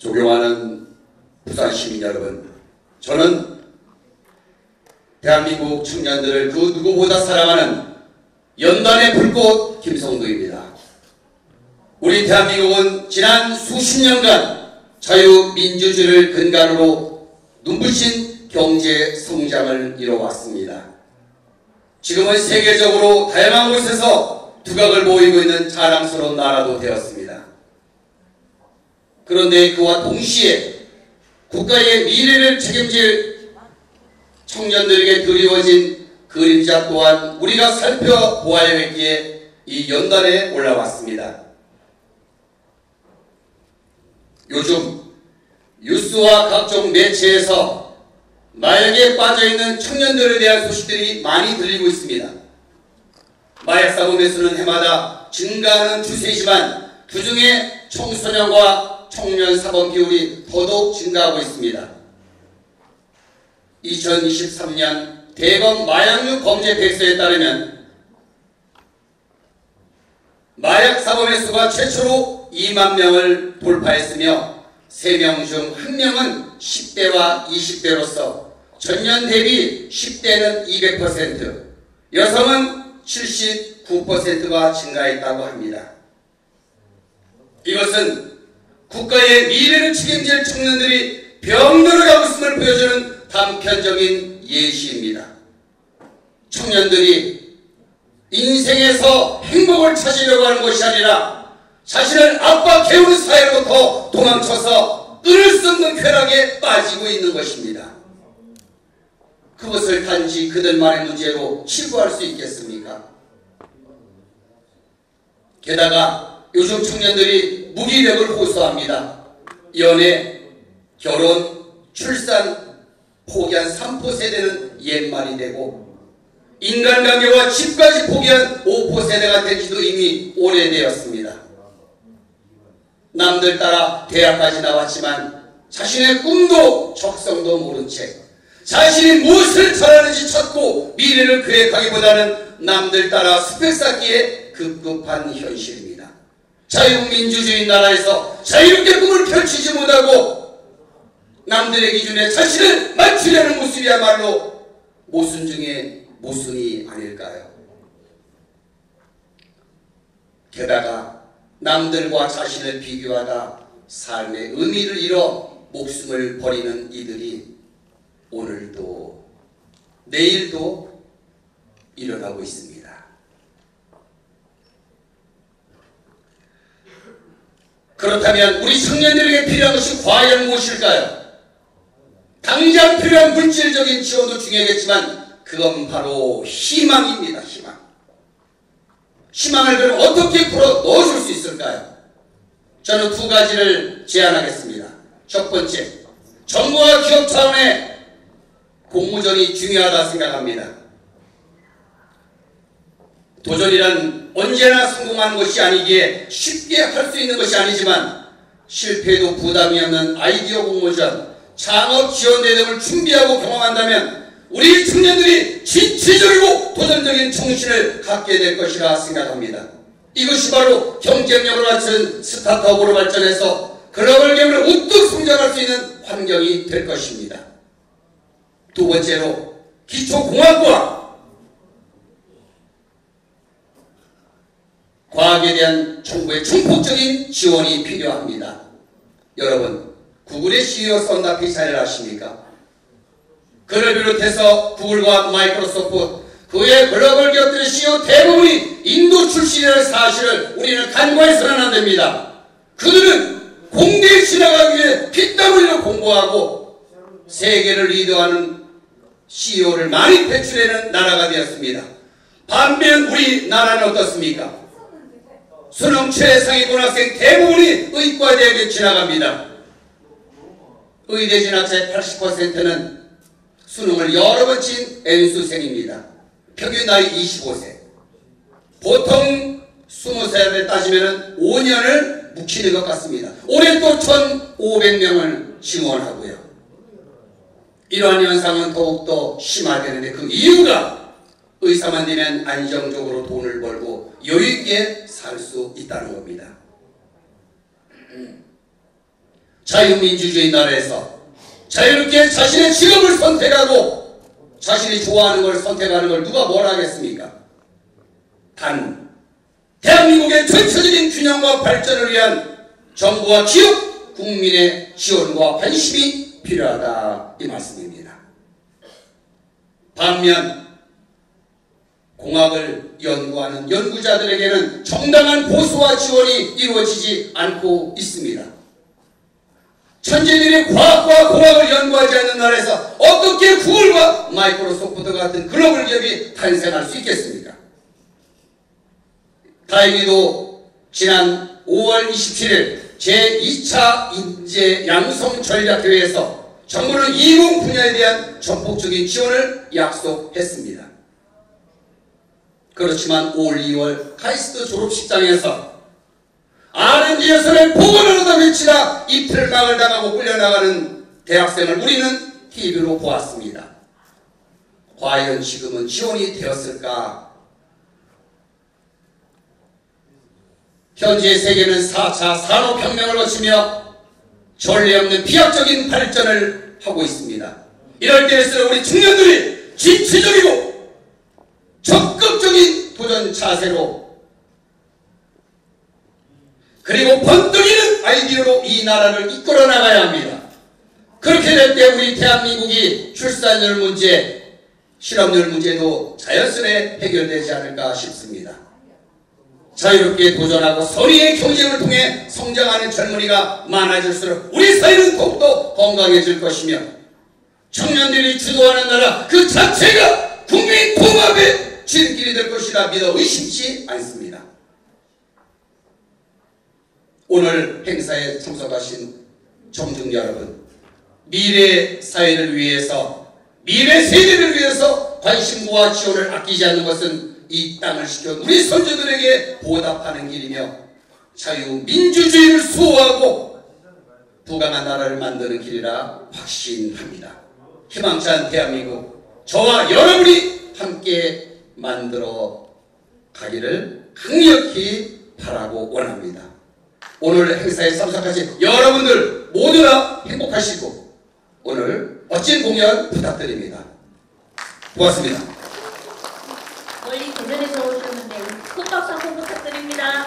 존경하는 부산 시민 여러분, 저는 대한민국 청년들을 그 누구보다 사랑하는 연단의 불꽃 김성도입니다. 우리 대한민국은 지난 수십 년간 자유민주주의를 근간으로 눈부신 경제 성장을 이뤄왔습니다. 지금은 세계적으로 다양한 곳에서 두각을 보이고 있는 자랑스러운 나라도 되었습니다. 그런데 그와 동시에 국가의 미래를 책임질 청년들에게 드리워진 그림자 또한 우리가 살펴보아야 했기에 이 연단에 올라왔습니다. 요즘 뉴스와 각종 매체에서 마약에 빠져있는 청년들에 대한 소식들이 많이 들리고 있습니다. 마약 사고 매수는 해마다 증가하는 추세이지만 그중에 청소년과 청년 사범 비율이 더더욱 증가하고 있습니다. 2023년 대검 마약류 범죄 백서에 따르면 마약 사범의 수가 최초로 2만 명을 돌파했으며 3명 중 1명은 10대와 20대로서 전년 대비 10대는 200%, 여성은 79%가 증가했다고 합니다. 이것은 국가의 미래를 책임질 청년들이 병들어가고 있음을 보여주는 단편적인 예시입니다. 청년들이 인생에서 행복을 찾으려고 하는 것이 아니라 자신을 압박해오는 사회로부터 도망쳐서 끊을 수 없는 쾌락에 빠지고 있는 것입니다. 그것을 단지 그들만의 문제로 치부할 수 있겠습니까? 게다가 요즘 청년들이 무기력을 호소합니다. 연애, 결혼, 출산 포기한 3%세대는 옛말이 되고 인간관계와 집까지 포기한 5%세대가 된 지도 이미 오래되었습니다. 남들 따라 대학까지 나왔지만 자신의 꿈도 적성도 모른 채 자신이 무엇을 잘하는지 찾고 미래를 계획하기보다는 남들 따라 스펙 쌓기에 급급한 현실입니다. 자유민주주의 나라에서 자유롭게 꿈을 펼치지 못하고 남들의 기준에 자신을 맞추려는 모습이야말로 모순 중에 모순이 아닐까요? 게다가 남들과 자신을 비교하다 삶의 의미를 잃어 목숨을 버리는 이들이 오늘도 내일도 일어나고 있습니다. 그렇다면 우리 청년들에게 필요한 것이 과연 무엇일까요? 당장 필요한 물질적인 지원도 중요하겠지만 그건 바로 희망입니다. 희망. 희망을 그럼 어떻게 풀어 넣어줄 수 있을까요? 저는 두 가지를 제안하겠습니다. 첫 번째, 정부와 기업 차원의 공모전이 중요하다 생각합니다. 도전이란 언제나 성공하는 것이 아니기에 쉽게 할 수 있는 것이 아니지만 실패해도 부담이 없는 아이디어 공모전, 창업 지원대 등을 준비하고 경험한다면 우리 청년들이 진취적이고 도전적인 정신을 갖게 될 것이라 생각합니다. 이것이 바로 경쟁력을 갖춘 스타트업으로 발전해서 글로벌 기업으로 우뚝 성장할 수 있는 환경이 될 것입니다. 두 번째로 기초공학과, 과학에 대한 정부의 전폭적인 지원이 필요합니다. 여러분, 구글의 CEO 선다 피차이를 아십니까? 그를 비롯해서 구글과 마이크로소프트, 그의 글로벌 기업들의 CEO 대부분이 인도 출신이라는 사실을 우리는 간과해서는 안 됩니다. 그들은 공대에 지나가기 위해 피땀 흘려 공부하고 세계를 리드하는 CEO를 많이 배출해낸 나라가 되었습니다. 반면 우리나라는 어떻습니까? 수능 최상위 고등학생 대부분이 의과대학에 지나갑니다. 의대 진학자의 80%는 수능을 여러 번 친 N수생입니다. 평균 나이 25세. 보통 20살에 따지면 5년을 묵히는 것 같습니다. 올해 또 1,500명을 증원하고요. 이러한 현상은 더욱더 심화되는데 그 이유가 의사만 되면 안정적으로 돈을 벌고 여유있게 살 수 있다는 겁니다. 자유민주주의 나라에서 자유롭게 자신의 직업을 선택하고 자신이 좋아하는 걸 선택하는 걸 누가 뭐라 하겠습니까? 단 대한민국의 전체적인 균형과 발전을 위한 정부와 기업, 국민의 지원과 관심이 필요하다 이 말씀입니다. 반면 공학을 연구하는 연구자들에게는 정당한 보수와 지원이 이루어지지 않고 있습니다. 천재들이 과학과 공학을 연구하지 않는 나라에서 어떻게 구글과 마이크로소프트 같은 글로벌 기업이 탄생할 수 있겠습니까? 다행히도 지난 5월 27일 제2차 인재 양성 전략회의에서 정부는 이공 분야에 대한 전폭적인 지원을 약속했습니다. 그렇지만 올 2월 카이스트 졸업식장에서 R&D 예산을 복원하다 외치다 이틀막을 당하고 끌려나가는 대학생을 우리는 TV로 보았습니다. 과연 지금은 지원이 되었을까? 현재 세계는 4차 산업혁명을 거치며 전례 없는 비약적인 발전을 하고 있습니다. 이럴 때일수록 우리 청년들이 진취적이고 적극적인 도전 자세로 그리고 번뜩이는 아이디어로 이 나라를 이끌어 나가야 합니다. 그렇게 될 때 우리 대한민국이 출산율 문제, 실업률 문제도 자연스레 해결되지 않을까 싶습니다. 자유롭게 도전하고 선의의 경쟁을 통해 성장하는 젊은이가 많아질수록 우리 사회는 더욱더 건강해질 것이며 청년들이 주도하는 나라 그 자체가 국민 통합의 지름길이 될 것이라 믿어 의심치 않습니다. 오늘 행사에 참석하신 청중 여러분, 미래 사회를 위해서, 미래 세대를 위해서 관심과 지원을 아끼지 않는 것은 이 땅을 지켜 우리 선조들에게 보답하는 길이며 자유민주주의를 수호하고 부강한 나라를 만드는 길이라 확신합니다. 희망찬 대한민국, 저와 여러분이 함께 만들어 가기를 강력히 바라고 원합니다. 오늘 행사에 참석하신 여러분들 모두가 행복하시고 오늘 멋진 공연 부탁드립니다. 고맙습니다. 멀리 대전에서 오셨는데 큰 박수 한번 부탁드립니다.